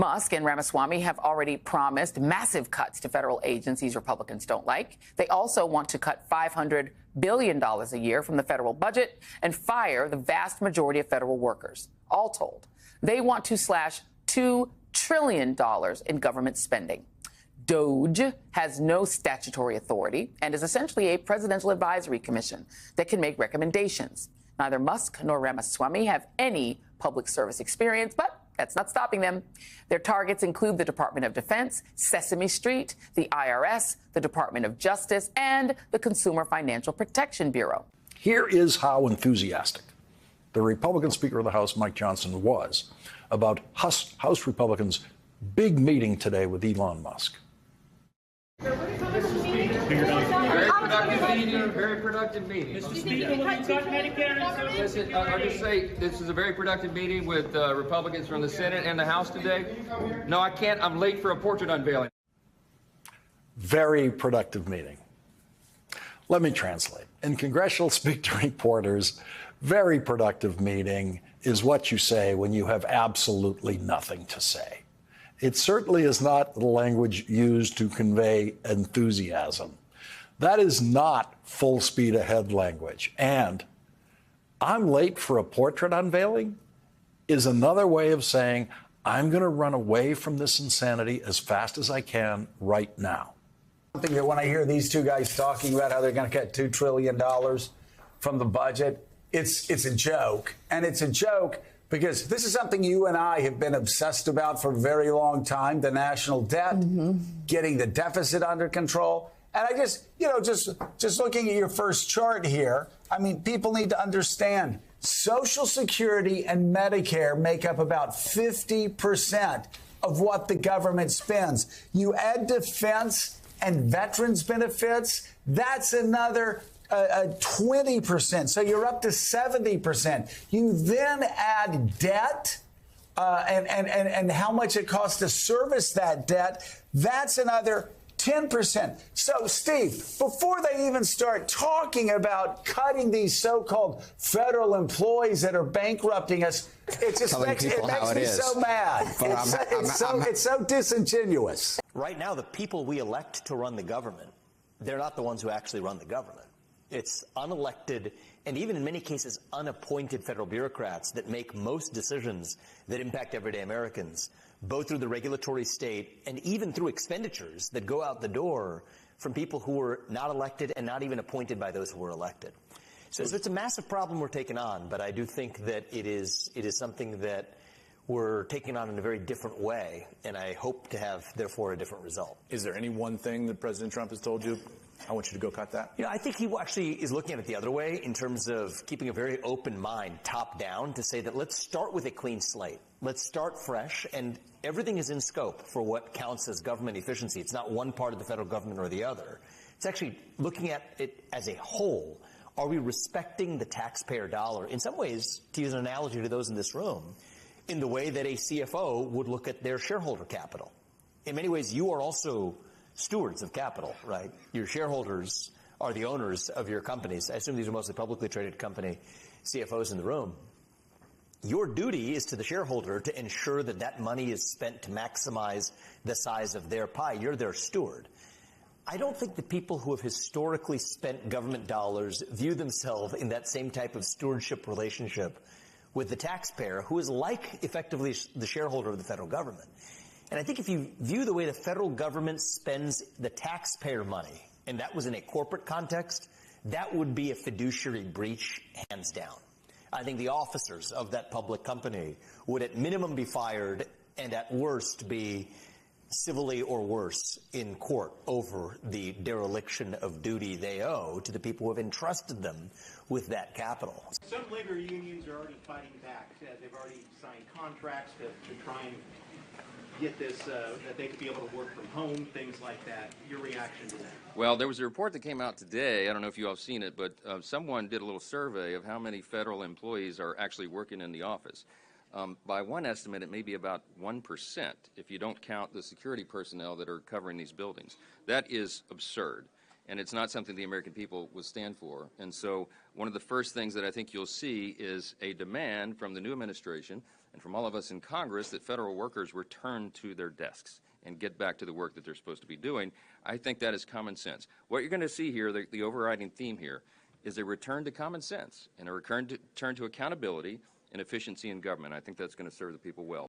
Musk and Ramaswamy have already promised massive cuts to federal agencies Republicans don't like. They also want to cut $500 billion a year from the federal budget and fire the vast majority of federal workers. All told, they want to slash $2 trillion in government spending. DOGE has no statutory authority and is essentially a presidential advisory commission that can make recommendations. Neither Musk nor Ramaswamy have any public service experience, but that's not stopping them. Their targets include the Department of Defense, Sesame Street, the IRS, the Department of Justice, and the Consumer Financial Protection Bureau. Here is how enthusiastic the Republican Speaker of the House, Mike Johnson, was about House Republicans' big meeting today with Elon Musk. Very productive meeting. Mr. Speaker, will you cut Medicare and Social Security? I'll just say this is a very productive meeting with Republicans from the Senate and the House today. No, I can't. I'm late for a portrait unveiling. Very productive meeting. Let me translate. In congressional speak to reporters, very productive meeting is what you say when you have absolutely nothing to say. It certainly is not the language used to convey enthusiasm. That is not full speed ahead language. And I'm late for a portrait unveiling is another way of saying I'm going to run away from this insanity as fast as I can right now. Something that when I hear these two guys talking about how they're going to cut $2 trillion from the budget, it's a joke. And it's a joke because this is something you and I have been obsessed about for a very long time, the national debt, getting the deficit under control. And I just looking at your first chart here, I mean, people need to understand Social Security and Medicare make up about 50% of what the government spends. You add defense and veterans benefits, that's another 20%. So you're up to 70%. You then add debt and how much it costs to service that debt. That's another 10%. So, Steve, before they even start talking about cutting these so-called federal employees that are bankrupting us, it just makes me so mad. It's so disingenuous. Right now, the people we elect to run the government, they're not the ones who actually run the government. It's unelected and even in many cases unappointed federal bureaucrats that make most decisions that impact everyday Americans, both through the regulatory state and even through expenditures that go out the door from people who were not elected and not even appointed by those who were elected. So it's a massive problem we're taking on, but I do think that it is something that we're taking on in a very different way, and I hope to have, therefore, a different result. Is there any one thing that President Trump has told you? I want you to go cut that. You know, I think he actually is looking at it the other way in terms of keeping a very open mind, top down, to say that let's start with a clean slate. Let's start fresh, and everything is in scope for what counts as government efficiency. It's not one part of the federal government or the other. It's actually looking at it as a whole. Are we respecting the taxpayer dollar? In some ways, to use an analogy to those in this room, in the way that a CFO would look at their shareholder capital. In many ways, you are also stewards of capital, right? Your shareholders are the owners of your companies. I assume these are mostly publicly traded company CFOs in the room. Your duty is to the shareholder to ensure that that money is spent to maximize the size of their pie. You're their steward. I don't think the people who have historically spent government dollars view themselves in that same type of stewardship relationship with the taxpayer, who is like effectively the shareholder of the federal government. And I think if you view the way the federal government spends the taxpayer money, and that was in a corporate context, that would be a fiduciary breach, hands down. I think the officers of that public company would at minimum be fired and at worst be civilly or worse in court over the dereliction of duty they owe to the people who have entrusted them with that capital. Some labor unions are already fighting back. They've already signed contracts to try and get this, that they could be able to work from home, things like that. Your reaction to that? Well, there was a report that came out today. I don't know if you all have seen it, but someone did a little survey of how many federal employees are actually working in the office. By one estimate, it may be about 1% if you don't count the security personnel that are covering these buildings. That is absurd, and it's not something the American people would stand for. And so one of the first things that I think you'll see is a demand from the new administration and from all of us in Congress that federal workers return to their desks and get back to the work that they're supposed to be doing. I think that is common sense. What you're going to see here, the overriding theme here, is a return to common sense and a return to accountability and efficiency in government. I think that's going to serve the people well.